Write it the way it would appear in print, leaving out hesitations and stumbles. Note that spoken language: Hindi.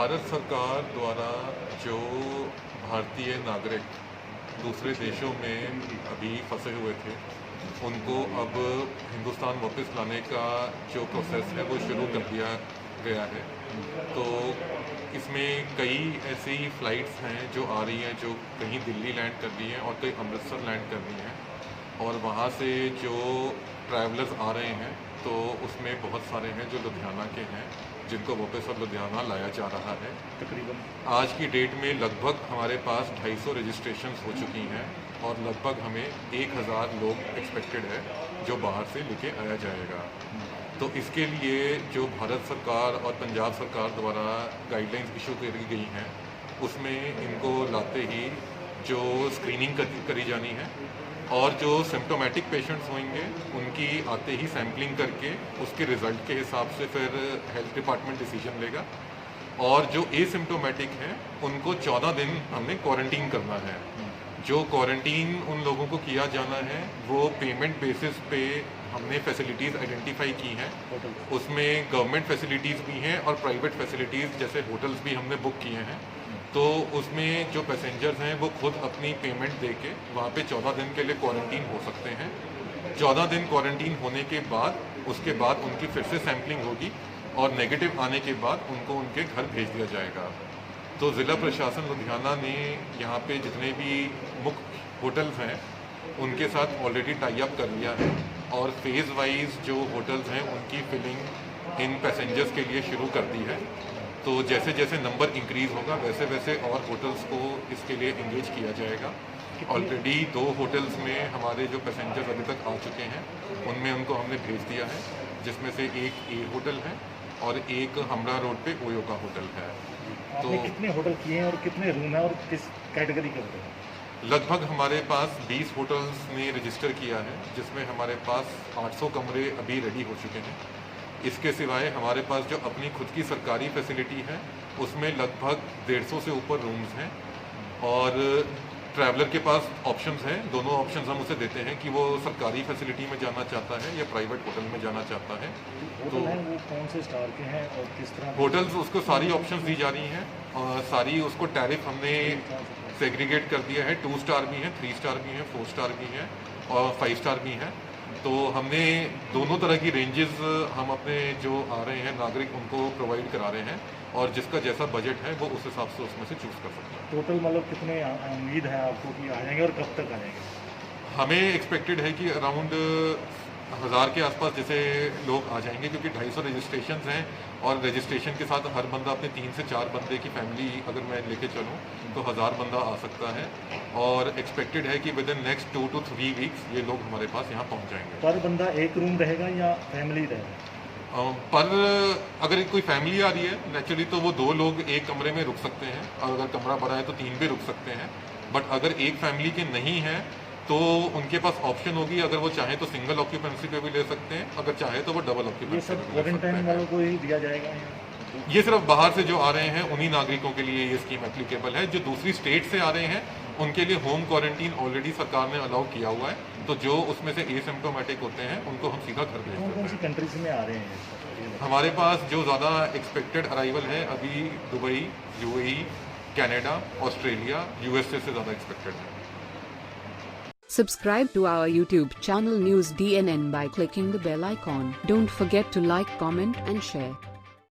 भारत सरकार द्वारा जो भारतीय नागरिक दूसरे देशों में अभी फंसे हुए थे उनको अब हिंदुस्तान वापस लाने का जो प्रोसेस है वो शुरू कर दिया गया है। तो इसमें कई ऐसी फ़्लाइट्स हैं जो आ रही हैं, जो कहीं दिल्ली लैंड कर रही हैं और कहीं अमृतसर लैंड कर रही हैं, और वहाँ से जो ट्रैवलर्स आ रहे हैं तो उसमें बहुत सारे हैं जो लुधियाना के हैं, जिनको वापस अब लुधियाना लाया जा रहा है। तकरीबन आज की डेट में लगभग हमारे पास 250 रजिस्ट्रेशंस हो चुकी हैं और लगभग हमें 1000 लोग एक्सपेक्टेड है जो बाहर से लेके आया जाएगा। तो इसके लिए जो भारत सरकार और पंजाब सरकार द्वारा गाइडलाइंस इशू करी गई हैं उसमें इनको लाते ही जो स्क्रीनिंग करी जानी है और जो सिम्टोमेटिक पेशेंट्स होंगे उनकी आते ही सैम्पलिंग करके उसके रिज़ल्ट के हिसाब से फिर हेल्थ डिपार्टमेंट डिसीजन लेगा, और जो एसिम्टोमेटिक हैं उनको 14 दिन हमने क्वारंटीन करना है। जो क्वारंटीन उन लोगों को किया जाना है वो पेमेंट बेसिस पे हमने फैसिलिटीज़ आइडेंटिफाई की हैं। उसमें गवर्नमेंट फैसिलिटीज़ भी हैं और प्राइवेट फैसिलिटीज़ जैसे होटल्स भी हमने बुक किए हैं। तो उसमें जो पैसेंजर्स हैं वो खुद अपनी पेमेंट दे के वहाँ पर 14 दिन के लिए क्वारंटीन हो सकते हैं। 14 दिन क्वारंटीन होने के बाद उसके बाद उनकी फिर से सैम्पलिंग होगी और नेगेटिव आने के बाद उनको उनके घर भेज दिया जाएगा। तो ज़िला प्रशासन लुधियाना ने यहाँ पे जितने भी मुख्य होटल्स हैं उनके साथ ऑलरेडी टाई अप कर लिया है और फेज़ वाइज जो होटल्स हैं उनकी फिलिंग इन पैसेंजर्स के लिए शुरू कर दी है। तो जैसे जैसे नंबर इंक्रीज़ होगा वैसे वैसे और होटल्स को इसके लिए इंगेज किया जाएगा। ऑलरेडी 2 होटल्स में हमारे जो पैसेंजर्स अभी तक आ चुके हैं उनमें उनको हमने भेज दिया है, जिसमें से एक ए होटल है और एक हमड़ा रोड पे ओयो का होटल है। तो कितने होटल किए हैं और कितने रूम हैं और किस कैटेगरी के होटल हैं? लगभग हमारे पास 20 होटल्स ने रजिस्टर किया है, जिसमें हमारे पास 800 कमरे अभी रेडी हो चुके हैं। इसके सिवाय हमारे पास जो अपनी खुद की सरकारी फैसिलिटी है उसमें लगभग 150 से ऊपर रूम्स हैं, और ट्रैवलर के पास ऑप्शंस हैं। दोनों ऑप्शंस हम उसे देते हैं कि वो सरकारी फैसिलिटी में जाना चाहता है या प्राइवेट होटल में जाना चाहता है। तो वो कौन से स्टार के हैं और किस तरह होटल्स उसको सारी ऑप्शंस दी जा रही हैं और सारी उसको टैरिफ हमने सेग्रीगेट कर दिया है। 2 स्टार भी हैं, 3 स्टार भी हैं, 4 स्टार भी हैं और 5 स्टार भी हैं। तो हमने दोनों तरह की रेंजेस हम अपने जो आ रहे हैं नागरिक उनको प्रोवाइड करा रहे हैं, और जिसका जैसा बजट है वो उस हिसाब से उसमें से चूज़ कर सकता है। टोटल मतलब कितने उम्मीद है आपको कि आ जाएंगे और कब तक आ जाएंगे? हमें एक्सपेक्टेड है कि अराउंड 1000 के आसपास जैसे लोग आ जाएंगे, क्योंकि 250 रजिस्ट्रेशंस हैं और रजिस्ट्रेशन के साथ हर बंदा अपने 3 से 4 बंदे की फैमिली अगर मैं लेके चलूँ तो 1000 बंदा आ सकता है, और एक्सपेक्टेड है कि with in next 2 to 3 weeks ये लोग हमारे पास यहाँ पहुँच जाएंगे। पर बंदा एक रूम रहेगा या फैमिली रहेगा? पर अगर कोई फैमिली आ रही है नेचुरली तो वो 2 लोग एक कमरे में रुक सकते हैं, और अगर कमरा बड़ा है तो 3 भी रुक सकते हैं। बट अगर एक फैमिली के नहीं है तो उनके पास ऑप्शन होगी, अगर वो चाहे तो सिंगल ऑक्यूपेंसी पे भी ले सकते हैं, अगर चाहे तो वो डबल ये ऑक्यूपेंसी सब पे भी ले सकते क्वारंटाइन वालों हैं। को ही दिया जाएगा? ये सिर्फ बाहर से जो आ रहे हैं उन्हीं नागरिकों के लिए ये स्कीम एप्लीकेबल है। जो दूसरी स्टेट से आ रहे हैं उनके लिए होम क्वारंटीन ऑलरेडी सरकार ने अलाउ किया हुआ है, तो जो उसमें से एसिम्टोमेटिक होते हैं उनको हम सीधा घर भेज देते कौन सी हैं। कंट्रीज में आ रहे हैं? हमारे पास जो ज़्यादा एक्सपेक्टेड अराइवल है अभी Dubai, UAE, Canada, Australia, USA से ज़्यादा एक्सपेक्टेड है। Subscribe to our YouTube channel News DNN by clicking the bell icon. Don't forget to like, comment and share.